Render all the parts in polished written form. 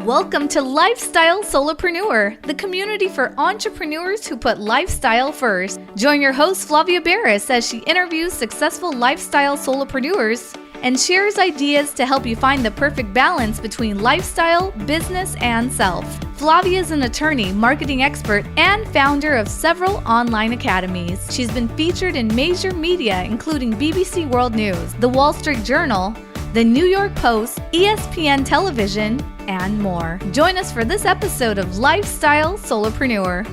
Welcome to Lifestyle Solopreneur, the community for entrepreneurs who put lifestyle first. Join your host, Flavia Barris, as she interviews successful lifestyle solopreneurs and shares ideas to help you find the perfect balance between lifestyle, business, and self. Flavia is an attorney, marketing expert, and founder of several online academies. She's been featured in major media, including BBC World News, The Wall Street Journal, The New York Post, ESPN Television, and more. Join us for this episode of Lifestyle Solopreneur.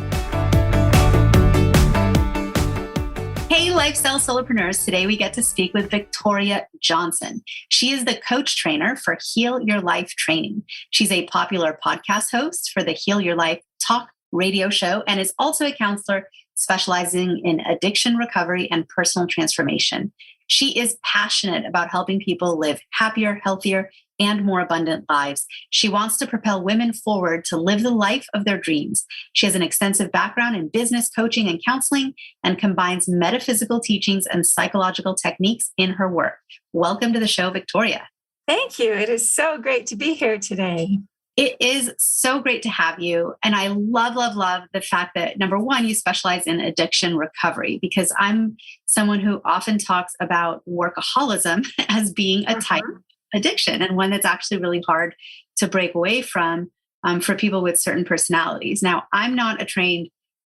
Hey, Lifestyle Solopreneurs. Today we get to speak with Victoria Johnson. She is the coach trainer for Heal Your Life Training. She's a popular podcast host for the Heal Your Life talk radio show and is also a counselor specializing in addiction recovery and personal transformation. She is passionate about helping people live happier, healthier, and more abundant lives. She wants to propel women forward to live the life of their dreams. She has an extensive background in business coaching and counseling and combines metaphysical teachings and psychological techniques in her work. Welcome to the show, Victoria. Thank you. It is so great to be here today. It is so great to have you. And I love the fact that, number one, you specialize in addiction recovery, because I'm someone who often talks about workaholism as being a type of addiction and one that's actually really hard to break away from for people with certain personalities. Now, I'm not a trained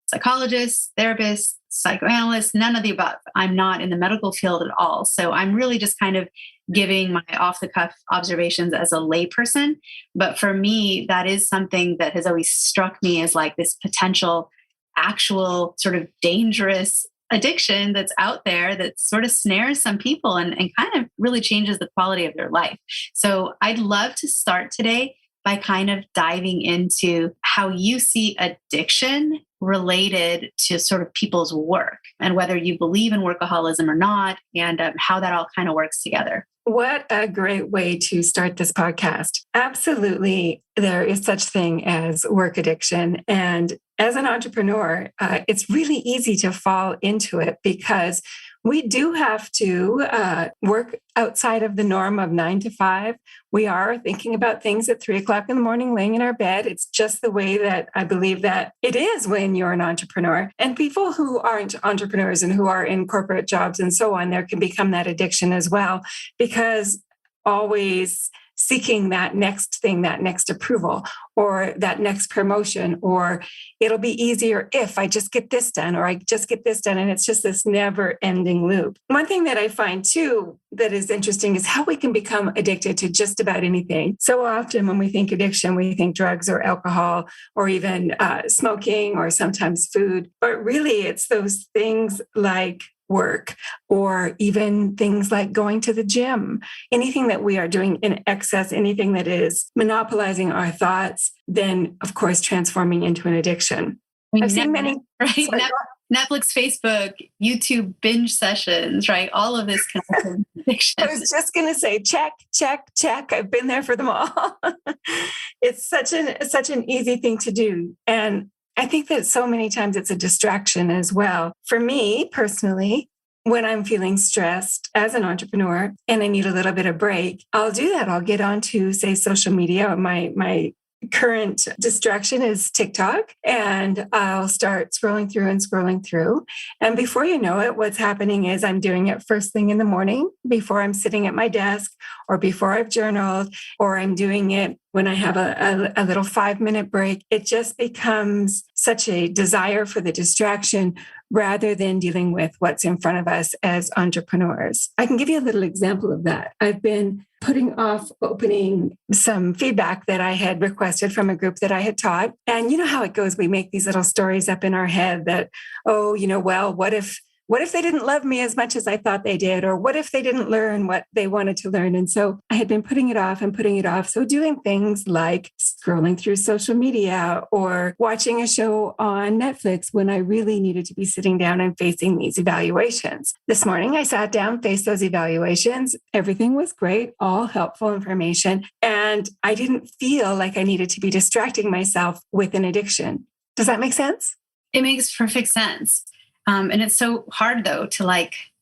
psychologist, therapist, psychoanalyst, none of the above. I'm not in the medical field at all. So I'm really just kind of giving my off-the-cuff observations as a layperson. But for me, that is something that has always struck me as like this potential, actual sort of dangerous addiction that's out there that sort of snares some people and kind of really changes the quality of their life. So I'd love to start today by kind of diving into how you see addiction related to sort of people's work and whether you believe in workaholism or not, and how that all kind of works together. What a great way to start this podcast. Absolutely, there is such thing as work addiction. And as an entrepreneur, it's really easy to fall into it because we do have to work outside of the norm of 9 to 5. We are thinking about things at 3 o'clock in the morning, laying in our bed. It's just the way that I believe that it is when you're an entrepreneur. And people who aren't entrepreneurs and who are in corporate jobs and so on, there can become that addiction as well, because always seeking that next thing, that next approval, or that next promotion, or it'll be easier if I just get this done, or I just get this done. And it's just this never ending loop. One thing that I find too that is interesting is how we can become addicted to just about anything. So often when we think addiction, we think drugs or alcohol, or even smoking, or sometimes food. But really it's those things like work, or even things like going to the gym, anything that we are doing in excess, anything that is monopolizing our thoughts, then of course transforming into an addiction. I've seen many, right? Netflix, Facebook, YouTube binge sessions, right? All of this kind of addiction. I was just going to say, check. I've been there for them all. It's such an easy thing to do. And I think that so many times it's a distraction as well. For me personally, when I'm feeling stressed as an entrepreneur and I need a little bit of break, I'll do that. I'll get onto, say, social media. My current distraction is TikTok, and I'll start scrolling through. And before you know it, what's happening is I'm doing it first thing in the morning before I'm sitting at my desk, or before I've journaled, or I'm doing it when I have a little 5-minute break. It just becomes such a desire for the distraction rather than dealing with what's in front of us as entrepreneurs. I can give you a little example of that. I've been putting off opening some feedback that I had requested from a group that I had taught. And you know how it goes. We make these little stories up in our head that, what if they didn't love me as much as I thought they did? Or what if they didn't learn what they wanted to learn? And so I had been putting it off. So doing things like scrolling through social media or watching a show on Netflix when I really needed to be sitting down and facing these evaluations. This morning, I sat down, faced those evaluations. Everything was great, all helpful information. And I didn't feel like I needed to be distracting myself with an addiction. Does that make sense? It makes perfect sense. And it's so hard, though, to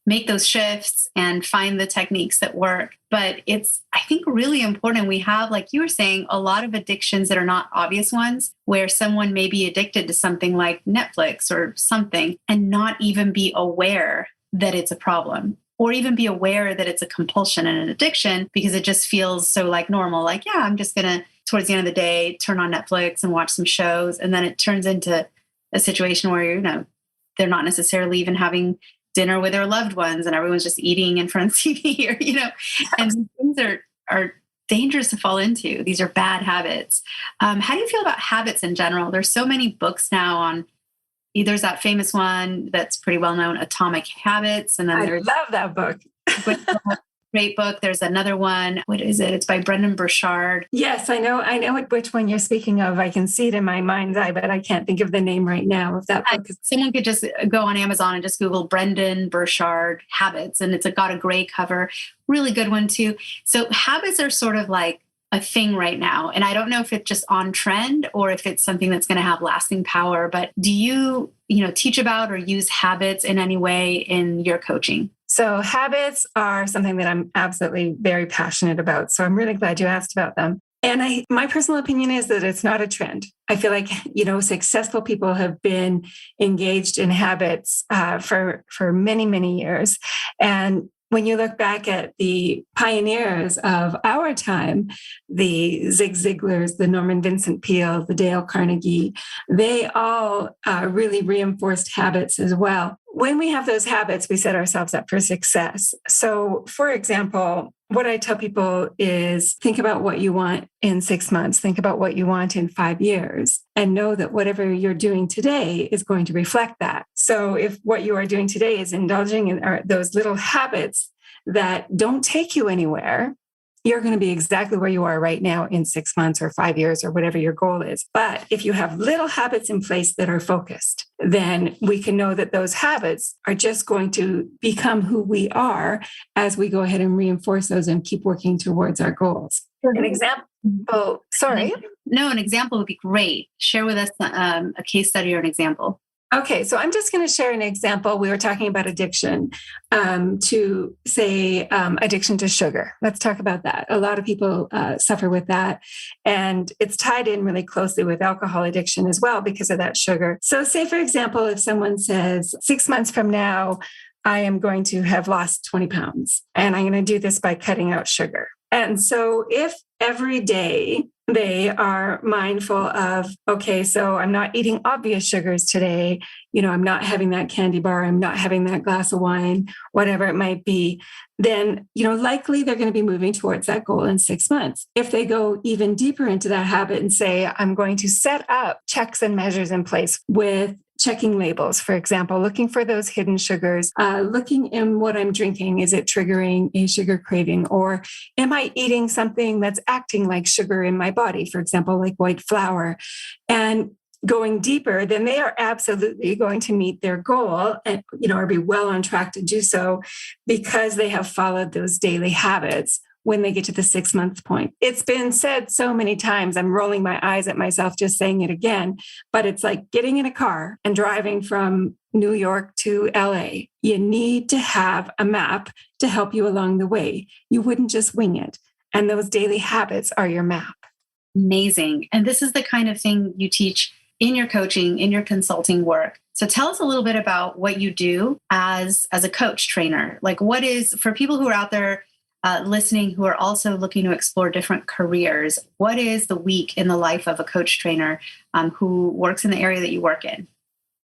make those shifts and find the techniques that work. But it's, I think, really important. We have, like you were saying, a lot of addictions that are not obvious ones, where someone may be addicted to something like Netflix or something and not even be aware that it's a problem, or even be aware that it's a compulsion and an addiction, because it just feels so like normal. Like, yeah, I'm just going to, towards the end of the day, turn on Netflix and watch some shows. And then it turns into a situation where, they're not necessarily even having dinner with their loved ones and everyone's just eating in front of TV, or, and things are dangerous to fall into. These are bad habits. How do you feel about habits in general? There's so many books now on, there's that famous one that's pretty well known, Atomic Habits. And then I love that book. Great book. There's another one. What is it? It's by Brendan Burchard. Yes, I know which one you're speaking of. I can see it in my mind's eye, but I can't think of the name right now of that book. Someone could just go on Amazon and just Google Brendan Burchard Habits, and it's got a gray cover. Really good one too. So habits are sort of like a thing right now. And I don't know if it's just on trend or if it's something that's going to have lasting power, but do you teach about or use habits in any way in your coaching? So habits are something that I'm absolutely very passionate about. So I'm really glad you asked about them. And my personal opinion is that it's not a trend. I feel like, successful people have been engaged in habits for many, many years. And when you look back at the pioneers of our time, the Zig Ziglars, the Norman Vincent Peale, the Dale Carnegie, they all really reinforced habits as well. When we have those habits, we set ourselves up for success. So, for example, what I tell people is think about what you want in 6 months, think about what you want in 5 years, and know that whatever you're doing today is going to reflect that. So if what you are doing today is indulging in those little habits that don't take you anywhere, you're going to be exactly where you are right now in 6 months or 5 years or whatever your goal is. But if you have little habits in place that are focused, then we can know that those habits are just going to become who we are as we go ahead and reinforce those and keep working towards our goals. An example, sorry. No, an example would be great. Share with us a case study or an example. Okay, so I'm just going to share an example. We were talking about addiction to say addiction to sugar. Let's talk about that. A lot of people suffer with that. And it's tied in really closely with alcohol addiction as well because of that sugar. So say, for example, if someone says 6 months from now, I am going to have lost 20 pounds and I'm going to do this by cutting out sugar. And so if every day they are mindful of, okay, so I'm not eating obvious sugars today. I'm not having that candy bar. I'm not having that glass of wine, whatever it might be. Then, likely they're going to be moving towards that goal in 6 months. If they go even deeper into that habit and say, I'm going to set up checks and measures in place with checking labels, for example, looking for those hidden sugars, looking in what I'm drinking. Is it triggering a sugar craving? Or am I eating something that's acting like sugar in my body, for example, like white flour? And going deeper, then they are absolutely going to meet their goal and, or be well on track to do so because they have followed those daily habits when they get to the 6 month point. It's been said so many times, I'm rolling my eyes at myself just saying it again, but it's like getting in a car and driving from New York to LA. You need to have a map to help you along the way. You wouldn't just wing it. And those daily habits are your map. Amazing. And this is the kind of thing you teach in your coaching, in your consulting work. So tell us a little bit about what you do as a coach trainer. Like what is, for people who are out there listening who are also looking to explore different careers, what is the week in the life of a coach trainer who works in the area that you work in?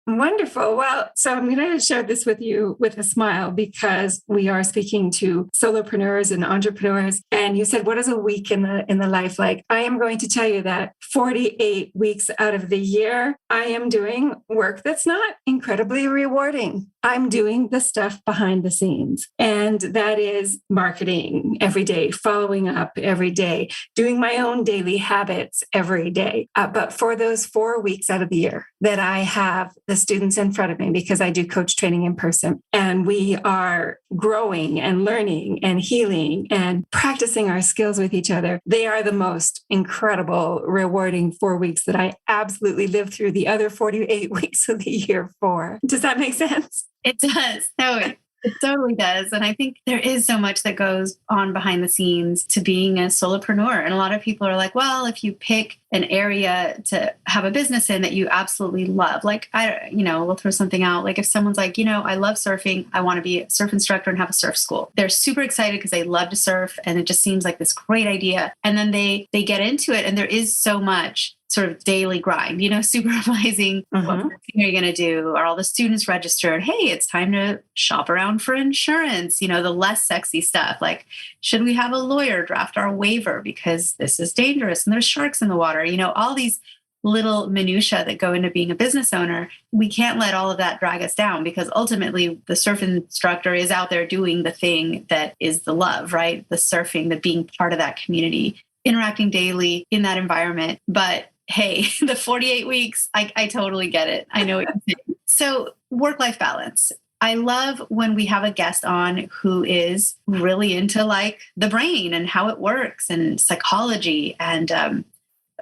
Wonderful. Well, so I'm going to share this with you with a smile because we are speaking to solopreneurs and entrepreneurs. And you said, what is a week in the life like? I am going to tell you that 48 weeks out of the year, I am doing work that's not incredibly rewarding. I'm doing the stuff behind the scenes. And that is marketing every day, following up every day, doing my own daily habits every day. But for those 4 weeks out of the year that I have the students in front of me, because I do coach training in person, and we are growing and learning and healing and practicing our skills with each other, they are the most incredible, rewarding 4 weeks that I absolutely live through the other 48 weeks of the year for. Does that make sense? It does. No, It totally does. And I think there is so much that goes on behind the scenes to being a solopreneur. And a lot of people are like, well, if you pick an area to have a business in that you absolutely love, like, we'll throw something out. Like if someone's like, I love surfing, I want to be a surf instructor and have a surf school. They're super excited because they love to surf. And it just seems like this great idea. And then they get into it. And there is so much sort of daily grind, supervising what are you going to do? Are all the students registered? Hey, it's time to shop around for insurance, the less sexy stuff. Like, should we have a lawyer draft our waiver because this is dangerous and there's sharks in the water? All these little minutia that go into being a business owner. We can't let all of that drag us down because ultimately the surf instructor is out there doing the thing that is the love, right? The surfing, the being part of that community, interacting daily in that environment. But hey, the 48 weeks, I totally get it. I know what you're saying. So work-life balance. I love when we have a guest on who is really into like the brain and how it works and psychology. And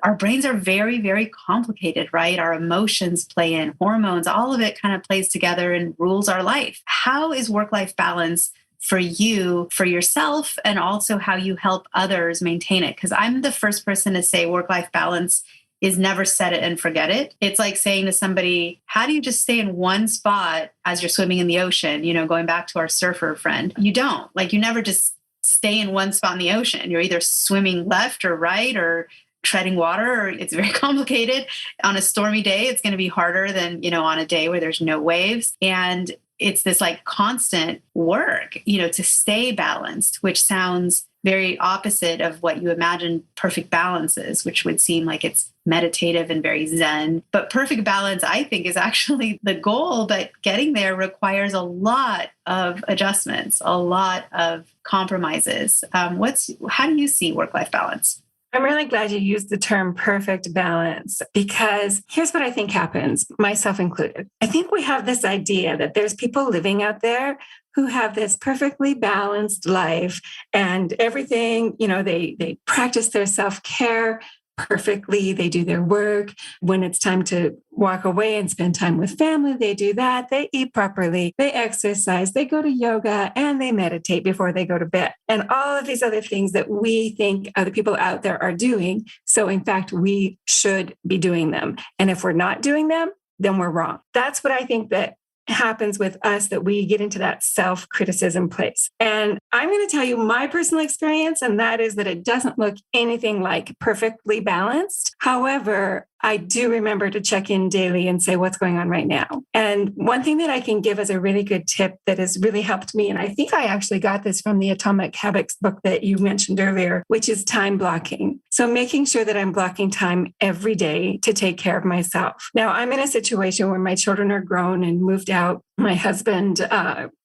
our brains are very, very complicated, right? Our emotions play in, hormones, all of it kind of plays together and rules our life. How is work-life balance for you, for yourself, and also how you help others maintain it? Because I'm the first person to say work-life balance is never set it and forget it. It's like saying to somebody, how do you just stay in one spot as you're swimming in the ocean? Going back to our surfer friend, you don't. Like, you never just stay in one spot in the ocean. You're either swimming left or right or treading water, or it's very complicated. On a stormy day, it's going to be harder than, on a day where there's no waves. And it's this like constant work, to stay balanced, which sounds very opposite of what you imagine perfect balance is, which would seem like it's meditative and very zen. But perfect balance, I think, is actually the goal, but getting there requires a lot of adjustments, a lot of compromises. How do you see work-life balance? I'm really glad you used the term perfect balance, because here's what I think happens, myself included. I think we have this idea that there's people living out there who have this perfectly balanced life and everything, they practice their self-care perfectly. They do their work. When it's time to walk away and spend time with family, they do that. They eat properly. They exercise. They go to yoga and they meditate before they go to bed. And all of these other things that we think other people out there are doing. So in fact, we should be doing them. And if we're not doing them, then we're wrong. That's what I think that happens with us, that we get into that self-criticism place. And I'm going to tell you my personal experience, and that is that it doesn't look anything like perfectly balanced. However, I do remember to check in daily and say, what's going on right now? And one thing that I can give as a really good tip that has really helped me, and I think I actually got this from the Atomic Habits book that you mentioned earlier, which is time blocking. So making sure that I'm blocking time every day to take care of myself. Now, I'm in a situation where my children are grown and moved out. My husband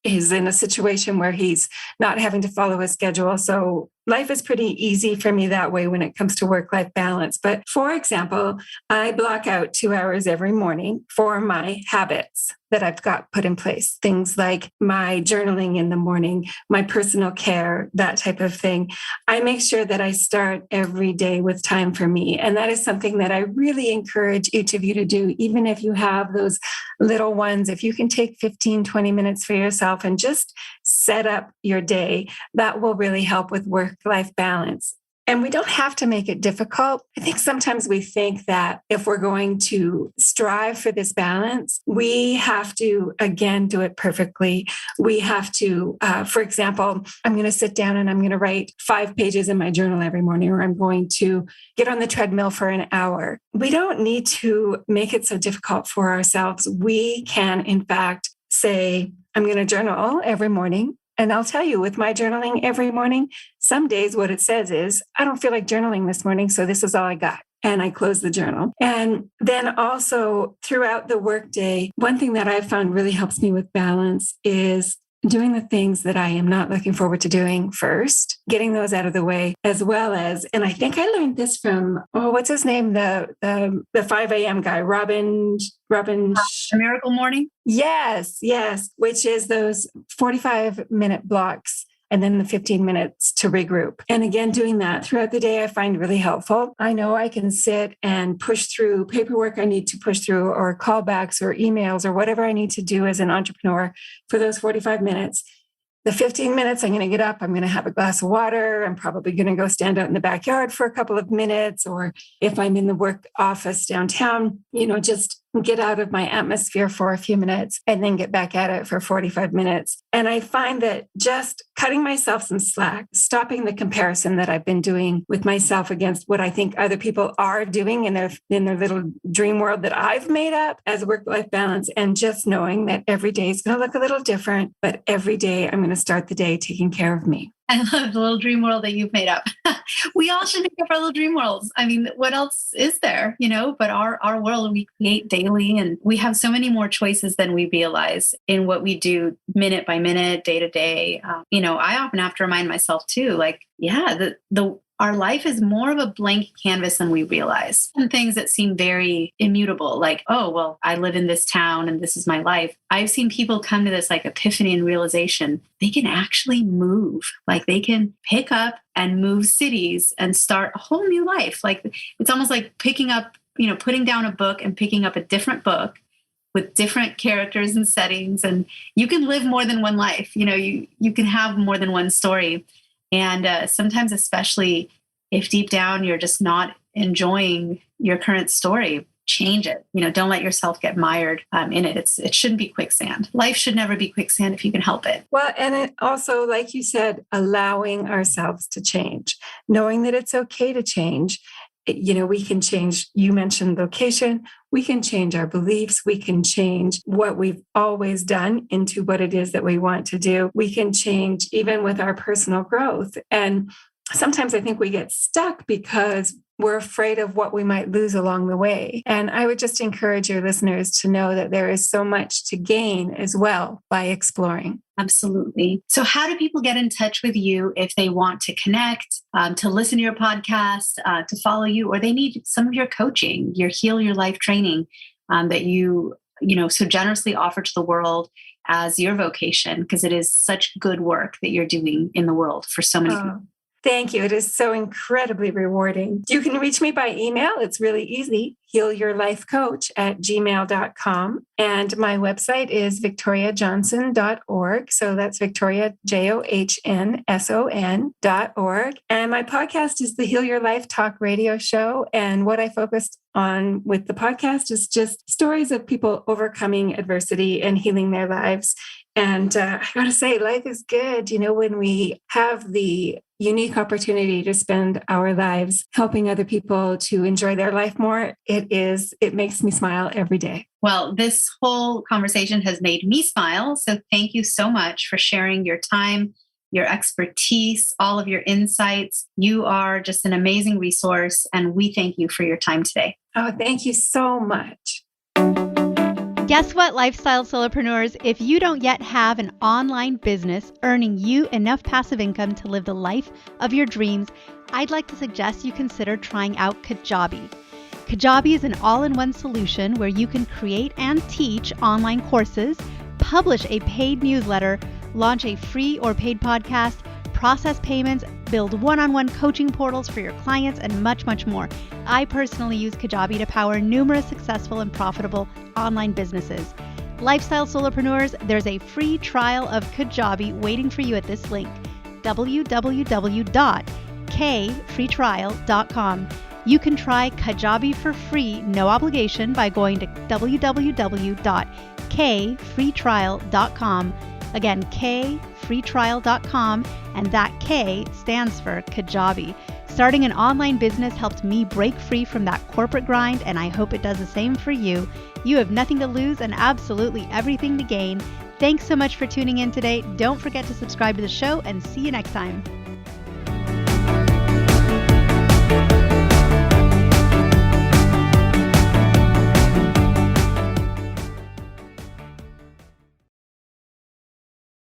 is in a situation where he's not having to follow a schedule. So life is pretty easy for me that way when it comes to work-life balance. But for example, I block out 2 hours every morning for my habits that I've got put in place. Things like my journaling in the morning, my personal care, that type of thing. I make sure that I start every day with time for me. And that is something that I really encourage each of you to do, even if you have those little ones. If you can take 15, 20 minutes for yourself and just set up your day, that will really help with work-life balance. And we don't have to make it difficult. I think sometimes we think that if we're going to strive for this balance, we have to, again, do it perfectly. We have to, for example, I'm going to sit down and I'm going to write 5 pages in my journal every morning, or I'm going to get on the treadmill for an hour. We don't need to make it so difficult for ourselves. We can, in fact, say, I'm going to journal every morning. And I'll tell you, with my journaling every morning, some days what it says is, I don't feel like journaling this morning, so this is all I got. And I close the journal. And then also throughout the workday, one thing that I've found really helps me with balance is doing the things that I am not looking forward to doing first, getting those out of the way, as well as, and I think I learned this from, what's his name? The 5 a.m. guy, Robin. A Miracle Morning? Yes, which is those 45-minute blocks and then the 15 minutes to regroup. And again, doing that throughout the day, I find really helpful. I know I can sit and push through paperwork I need to push through, or callbacks or emails or whatever I need to do as an entrepreneur for those 45 minutes. The 15 minutes, I'm going to get up, I'm going to have a glass of water. I'm probably going to go stand out in the backyard for a couple of minutes. Or if I'm in the work office downtown, just get out of my atmosphere for a few minutes and then get back at it for 45 minutes. And I find that just cutting myself some slack, stopping the comparison that I've been doing with myself against what I think other people are doing in their little dream world that I've made up as a work-life balance, and just knowing that every day is going to look a little different, but every day I'm going to start the day taking care of me. I love the little dream world that you've made up. We all should make up our little dream worlds. I mean, what else is there, But our world we create daily, and we have so many more choices than we realize in what we do minute by minute, day to day. I often have to remind myself too, our life is more of a blank canvas than we realize. Some things that seem very immutable, like, oh, well, I live in this town and this is my life. I've seen people come to this epiphany and realization they can actually move. They can pick up and move cities and start a whole new life. It's almost like picking up, putting down a book and picking up a different book with different characters and settings. And you can live more than one life. You can have more than one story. And sometimes, especially if deep down you're just not enjoying your current story, change it. Don't let yourself get mired in it. It shouldn't be quicksand. Life should never be quicksand if you can help it. Well, and it also, like you said, allowing ourselves to change, knowing that it's okay to change. We can change. You mentioned location. We can change our beliefs. We can change what we've always done into what it is that we want to do. We can change even with our personal growth. And sometimes I think we get stuck because we're afraid of what we might lose along the way. And I would just encourage your listeners to know that there is so much to gain as well by exploring. Absolutely. So how do people get in touch with you if they want to connect, to listen to your podcast, to follow you, or they need some of your coaching, your Heal Your Life training that you so generously offer to the world as your vocation, because it is such good work that you're doing in the world for so many people. Thank you. It is so incredibly rewarding. You can reach me by email. It's really easy. healyourlifecoach@gmail.com. And my website is victoriajohnson.org. So that's Victoria, JOHNSON.org. And my podcast is the Heal Your Life Talk Radio Show. And what I focused on with the podcast is just stories of people overcoming adversity and healing their lives. And I got to say, life is good. When we have the unique opportunity to spend our lives helping other people to enjoy their life more, it makes me smile every day. Well, this whole conversation has made me smile. So thank you so much for sharing your time, your expertise, all of your insights. You are just an amazing resource, and we thank you for your time today. Oh, thank you so much. Guess what, lifestyle solopreneurs? If you don't yet have an online business earning you enough passive income to live the life of your dreams, I'd like to suggest you consider trying out Kajabi. Kajabi is an all-in-one solution where you can create and teach online courses, publish a paid newsletter, launch a free or paid podcast, process payments, build one-on-one coaching portals for your clients, and much, much more. I personally use Kajabi to power numerous successful and profitable online businesses. Lifestyle solopreneurs, there's a free trial of Kajabi waiting for you at this link, www.kfreetrial.com. You can try Kajabi for free, no obligation, by going to www.kfreetrial.com. Again, kfreetrial.com, and that K stands for Kajabi. Starting an online business helped me break free from that corporate grind, and I hope it does the same for you. You have nothing to lose and absolutely everything to gain. Thanks so much for tuning in today. Don't forget to subscribe to the show, and see you next time.